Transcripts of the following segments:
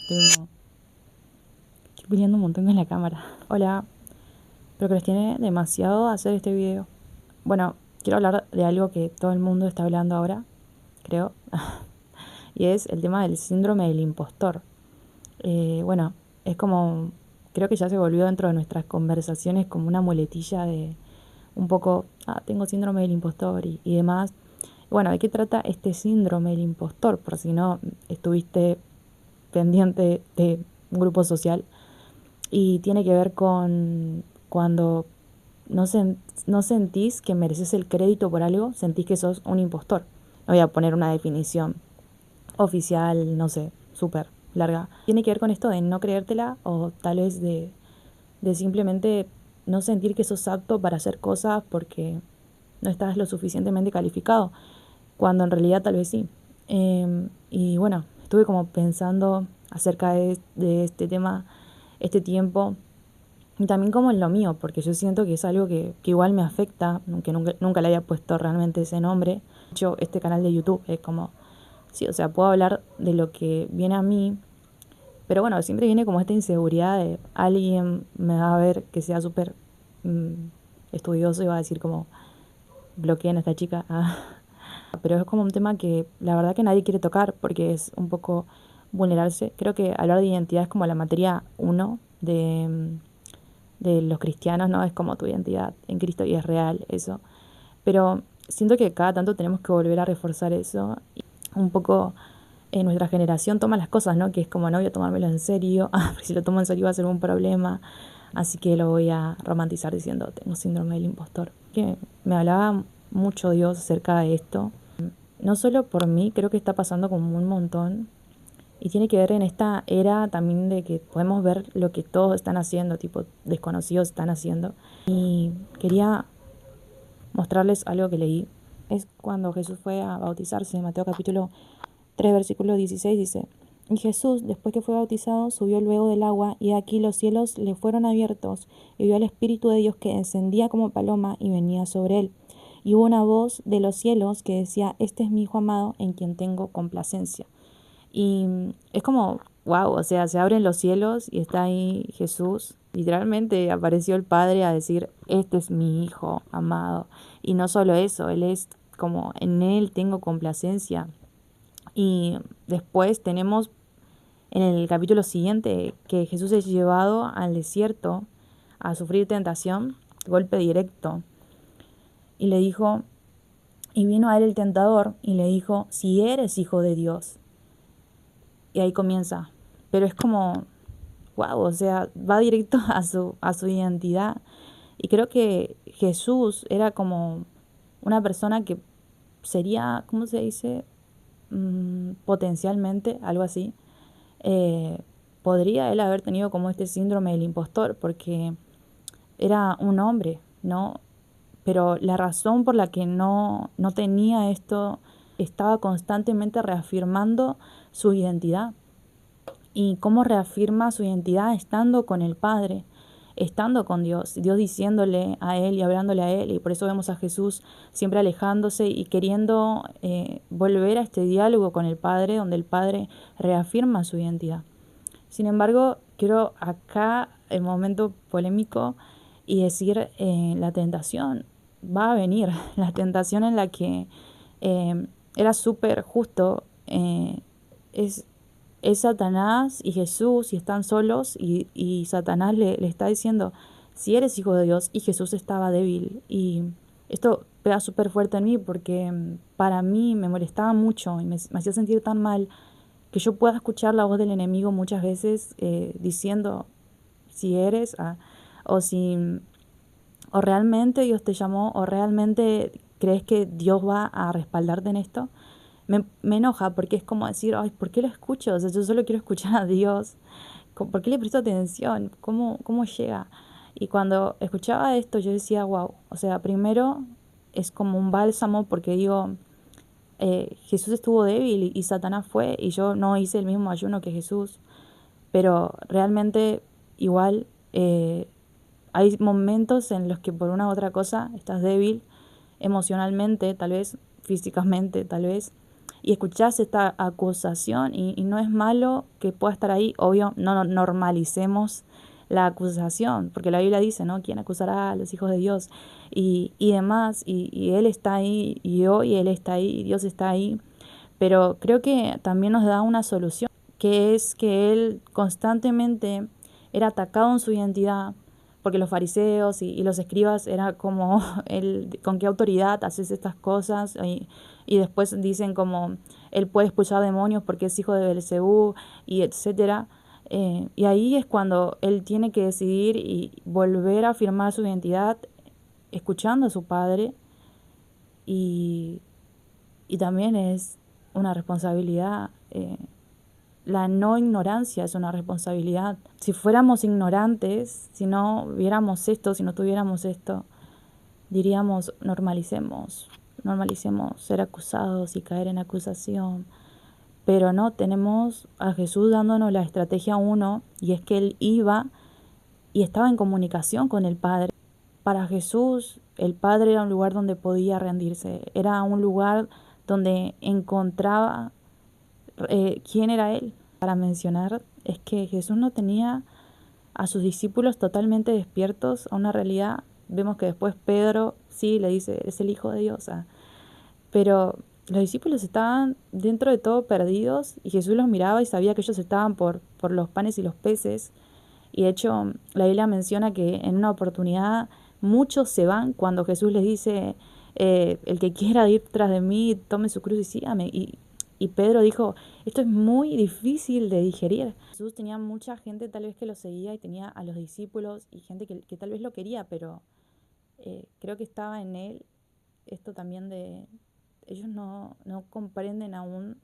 Estoy peleando un montón con la cámara. Hola, procrastiné demasiado hacer este video. Bueno, quiero hablar de algo que todo el mundo está hablando ahora, creo, y es el tema del síndrome del impostor. Bueno, es como, creo que ya se volvió dentro de nuestras conversaciones como una muletilla de un poco, tengo síndrome del impostor y demás. Bueno, ¿de qué trata este síndrome del impostor? Por si no estuviste pendiente de un grupo social. Y tiene que ver con cuando no, no sentís que mereces el crédito por algo, sentís que sos un impostor. No voy a poner una definición oficial, no sé, súper larga. Tiene que ver con esto de no creértela o tal vez de simplemente no sentir que sos apto para hacer cosas porque no estás lo suficientemente calificado, cuando en realidad tal vez sí. Y bueno, estuve como pensando acerca de este tema este tiempo y también como en lo mío, porque yo siento que es algo que igual me afecta, aunque nunca le haya puesto realmente ese nombre. De hecho, este canal de YouTube es como, sí, o sea, puedo hablar de lo que viene a mí, pero bueno, siempre viene como esta inseguridad de alguien me va a ver que sea súper mm, estudioso y va a decir como, bloqueen a esta chica. Pero es como un tema que la verdad que nadie quiere tocar porque es un poco vulnerarse. Creo que hablar de identidad es como la materia uno de los cristianos, ¿no? Es como tu identidad en Cristo y es real eso. Pero siento que cada tanto tenemos que volver a reforzar eso. Y un poco nuestra generación toma las cosas, ¿no? Que es como no voy a tomármelo en serio, porque si lo tomo en serio va a ser un problema, así que lo voy a romantizar diciendo tengo síndrome del impostor. Que me hablaba mucho Dios acerca de esto. No solo por mí, creo que está pasando como un montón. Y tiene que ver en esta era también de que podemos ver lo que todos están haciendo, tipo desconocidos están haciendo. Y quería mostrarles algo que leí. Es cuando Jesús fue a bautizarse, en Mateo capítulo 3, versículo 16 dice, y Jesús, después que fue bautizado, subió luego del agua, y aquí los cielos le fueron abiertos, y vio al Espíritu de Dios que descendía como paloma y venía sobre él. Y hubo una voz de los cielos que decía, este es mi Hijo amado, en quien tengo complacencia. Y es como, wow, o sea, se abren los cielos y está ahí Jesús. Literalmente apareció el Padre a decir, este es mi Hijo amado. Y no solo eso, Él es como, en Él tengo complacencia. Y después tenemos en el capítulo siguiente que Jesús es llevado al desierto a sufrir tentación, golpe directo. Y le dijo, y vino a él el tentador y le dijo, si eres hijo de Dios. Y ahí comienza. Pero es como, wow, o sea, va directo a su identidad. Y creo que Jesús era como una persona que sería, ¿cómo se dice? Potencialmente, algo así. eh, Podría él haber tenido como este síndrome del impostor, porque era un hombre, ¿no? Pero la razón por la que no tenía esto, estaba constantemente reafirmando su identidad. Y cómo reafirma su identidad estando con el Padre, estando con Dios, Dios diciéndole a Él y hablándole a Él. Y por eso vemos a Jesús siempre alejándose y queriendo volver a este diálogo con el Padre, donde el Padre reafirma su identidad. Sin embargo, quiero acá el momento polémico y decir la tentación va a venir, la tentación en la que era súper justo, es es Satanás y Jesús y están solos y Satanás le está diciendo, si eres hijo de Dios, y Jesús estaba débil. Y esto pega súper fuerte en mí porque para mí me molestaba mucho y me hacía sentir tan mal que yo pueda escuchar la voz del enemigo muchas veces diciendo, si eres, o si, o realmente Dios te llamó, o realmente crees que Dios va a respaldarte en esto. Me enoja porque es como decir, ay, ¿por qué lo escucho? O sea, yo solo quiero escuchar a Dios. ¿Por qué le presto atención? ¿Cómo llega? Y cuando escuchaba esto, yo decía, wow. O sea, primero es como un bálsamo porque digo, Jesús estuvo débil y Satanás fue y yo no hice el mismo ayuno que Jesús. Pero realmente igual hay momentos en los que por una u otra cosa estás débil emocionalmente, tal vez físicamente, tal vez. y escuchás esta acusación y no es malo que pueda estar ahí. Obvio, no normalicemos la acusación, porque la Biblia dice, ¿no? ¿Quién acusará a los hijos de Dios? Y demás, y Él está ahí, y hoy Él está ahí, y Dios está ahí. Pero creo que también nos da una solución, que es que Él constantemente era atacado en su identidad, porque los fariseos y los escribas era como, ¿con qué autoridad haces estas cosas? Y después dicen como, Él puede expulsar demonios porque es hijo de Belcebú, y etcétera. Y ahí es cuando Él tiene que decidir y volver a afirmar su identidad, escuchando a su Padre, y, y también es una responsabilidad. La no ignorancia es una responsabilidad. Si fuéramos ignorantes, si no viéramos esto, si no tuviéramos esto, diríamos normalicemos ser acusados y caer en acusación. Pero no, tenemos a Jesús dándonos la estrategia uno, y es que Él iba y estaba en comunicación con el Padre. Para Jesús, el Padre era un lugar donde podía rendirse, era un lugar donde encontraba quién era Él. Para mencionar es que Jesús no tenía a sus discípulos totalmente despiertos a una realidad. Vemos que después Pedro sí le dice, es el Hijo de Dios. Pero los discípulos estaban dentro de todo perdidos, y Jesús los miraba y sabía que ellos estaban por los panes y los peces. Y de hecho, la Biblia menciona que en una oportunidad muchos se van cuando Jesús les dice, el que quiera ir tras de mí, tome su cruz y sígame. Y Pedro dijo, esto es muy difícil de digerir. Jesús tenía mucha gente tal vez que lo seguía, y tenía a los discípulos y gente que tal vez lo quería, pero creo que estaba en él esto también de, ellos no comprenden aún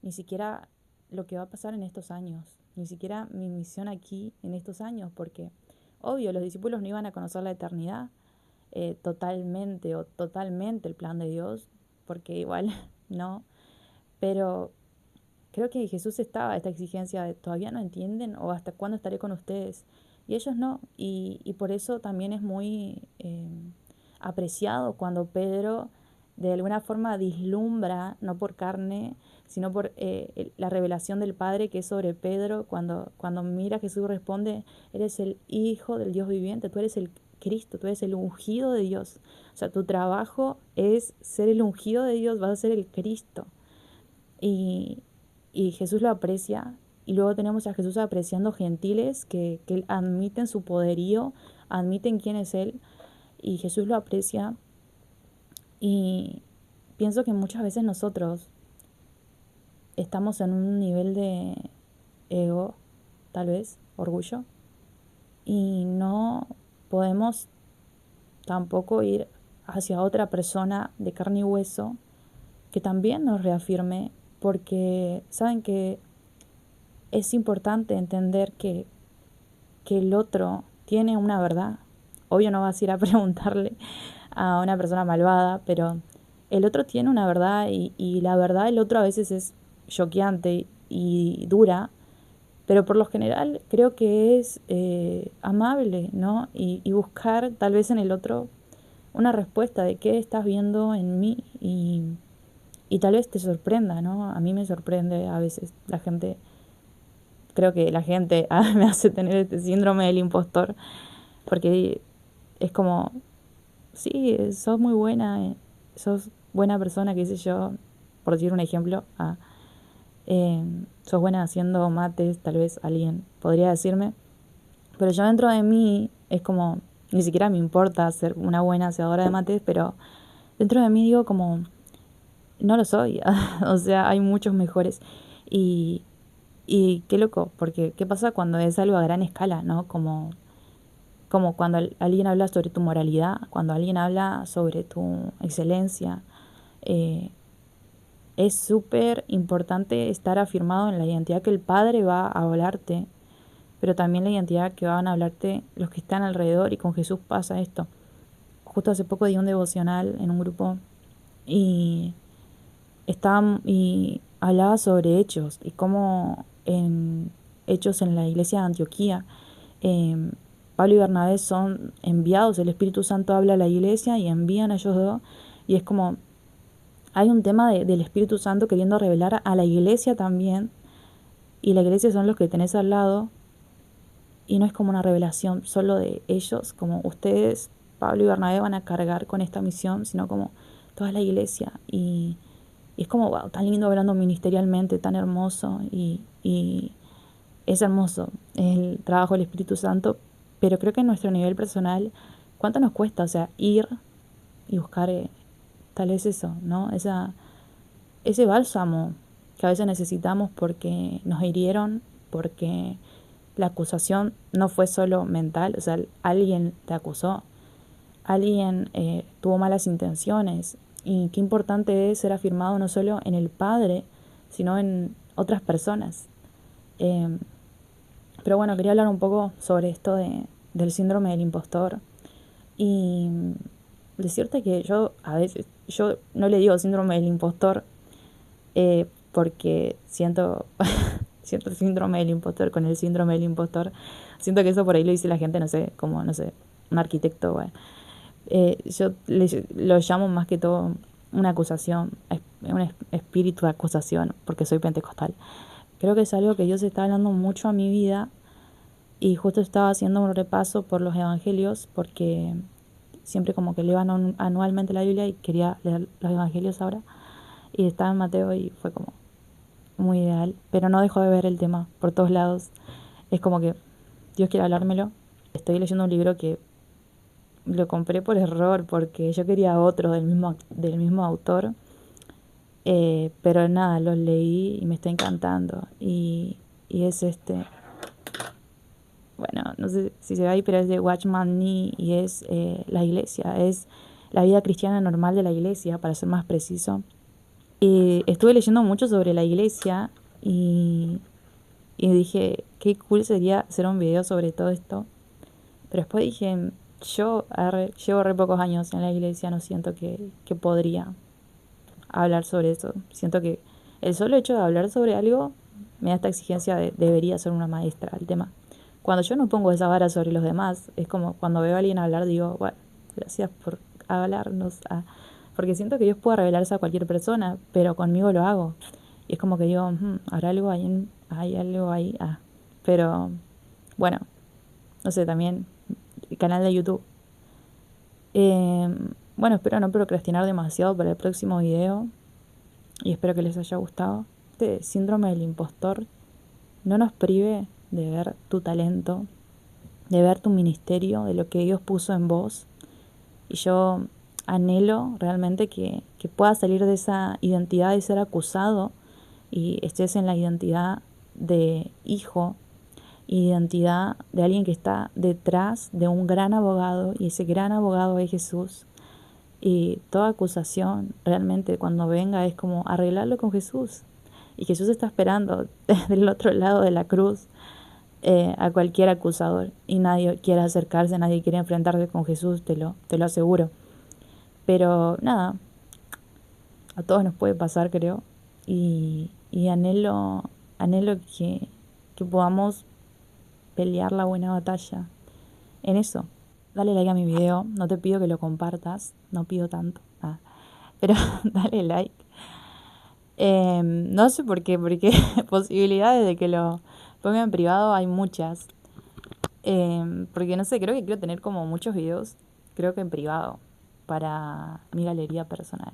ni siquiera lo que va a pasar en estos años, ni siquiera mi misión aquí en estos años, porque obvio, los discípulos no iban a conocer la eternidad totalmente el plan de Dios, porque igual no, pero creo que Jesús estaba esta exigencia de todavía no entienden, o hasta cuándo estaré con ustedes, y ellos no, y por eso también es muy apreciado cuando Pedro de alguna forma vislumbra, no por carne, sino por la revelación del Padre que es sobre Pedro, cuando mira a Jesús responde, eres el Hijo del Dios viviente, tú eres el Cristo, tú eres el ungido de Dios. O sea, tu trabajo es ser el ungido de Dios, vas a ser el Cristo. Y, y Jesús lo aprecia, y luego tenemos a Jesús apreciando gentiles que admiten su poderío, admiten quién es Él, y Jesús lo aprecia. Y pienso que muchas veces nosotros estamos en un nivel de ego, tal vez, orgullo, y no podemos tampoco ir hacia otra persona de carne y hueso que también nos reafirme, porque saben que es importante entender que el otro tiene una verdad. Obvio no vas a ir a preguntarle a una persona malvada, pero el otro tiene una verdad, y la verdad del otro a veces es choqueante y dura, pero por lo general creo que es amable, ¿no? Y buscar tal vez en el otro una respuesta de qué estás viendo en mí, y tal vez te sorprenda, ¿no? A mí me sorprende a veces la gente. Creo que la gente me hace tener este síndrome del impostor, porque es como, sí, sos muy buena, sos buena persona, qué sé yo, por decir un ejemplo, sos buena haciendo mates, tal vez alguien podría decirme, pero yo dentro de mí es como, ni siquiera me importa ser una buena hacedora de mates, pero dentro de mí digo como, no lo soy, o sea, hay muchos mejores. Y, y qué loco, porque qué pasa cuando es algo a gran escala, ¿no? Como cuando alguien habla sobre tu moralidad, cuando alguien habla sobre tu excelencia. eh, es súper importante estar afirmado en la identidad que el Padre va a hablarte, pero también la identidad que van a hablarte los que están alrededor, y con Jesús pasa esto. Justo hace poco di un devocional en un grupo, y y hablaba sobre hechos, y cómo en hechos en la iglesia de Antioquía, Pablo y Bernabé son enviados, el Espíritu Santo habla a la iglesia y envían a ellos dos, y es como hay un tema del Espíritu Santo queriendo revelar a la iglesia también, y la iglesia son los que tenés al lado, y no es como una revelación solo de ellos, como ustedes, Pablo y Bernabé, van a cargar con esta misión, sino como toda la iglesia. Y es como, wow, tan lindo hablando ministerialmente, tan hermoso. Y es hermoso el trabajo del Espíritu Santo, pero creo que en nuestro nivel personal, ¿cuánto nos cuesta? O sea, ir y buscar tal vez eso, ¿no? Ese bálsamo que a veces necesitamos porque nos hirieron, porque la acusación no fue solo mental, o sea, alguien te acusó, alguien tuvo malas intenciones, y qué importante es ser afirmado no solo en el Padre, sino en otras personas. Eh, pero bueno, quería hablar un poco sobre esto del síndrome del impostor, y decirte que yo a veces, yo no le digo síndrome del impostor porque siento el síndrome del impostor con el síndrome del impostor. Siento que eso por ahí lo dice la gente, no sé, como, no sé, un arquitecto, bueno. Lo llamo más que todo una acusación, un espíritu de acusación, porque soy pentecostal. Creo que es algo que Dios está hablando mucho a mi vida, y justo estaba haciendo un repaso por los evangelios, porque siempre como que leo anualmente la Biblia y quería leer los evangelios ahora, y estaba en Mateo y fue como muy ideal, pero no dejo de ver el tema por todos lados. Es como que Dios quiere hablármelo. Estoy leyendo un libro que lo compré por error porque yo quería otro del mismo autor, pero nada, lo leí y me está encantando. Y es bueno, no sé si se ve ahí, pero es de Watchman Nee, y es la iglesia, es la vida cristiana normal de la iglesia, para ser más preciso. Y estuve leyendo mucho sobre la iglesia, y dije, qué cool sería hacer un video sobre todo esto. Pero después dije, yo llevo re pocos años en la iglesia, no siento que podría hablar sobre eso. Siento que el solo hecho de hablar sobre algo me da esta exigencia de debería ser una maestra al tema. Cuando yo no pongo esa vara sobre los demás, es como cuando veo a alguien hablar, digo, bueno, gracias por hablarnos. Porque siento que Dios puede revelarse a cualquier persona, pero conmigo lo hago. Y es como que digo, habrá algo ahí, hay algo ahí. Pero bueno, no sé, también el canal de YouTube. Bueno, espero no procrastinar demasiado para el próximo video, y espero que les haya gustado. Este síndrome del impostor no nos prive de ver tu talento, de ver tu ministerio, de lo que Dios puso en vos. Y yo anhelo realmente que puedas salir de esa identidad de ser acusado y estés en la identidad de hijo, identidad de alguien que está detrás de un gran abogado, y ese gran abogado es Jesús. Y toda acusación realmente cuando venga es como arreglarlo con Jesús. Y Jesús está esperando del otro lado de la cruz a cualquier acusador. Y nadie quiere acercarse, nadie quiere enfrentarse con Jesús, te lo aseguro. Pero nada, a todos nos puede pasar, creo. Y anhelo que podamos pelear la buena batalla en eso. Dale like a mi video, no te pido que lo compartas, no pido tanto, pero dale like. No sé por qué, porque posibilidades de que lo ponga en privado hay muchas. Porque no sé, creo que quiero tener como muchos videos, creo que en privado, para mi galería personal.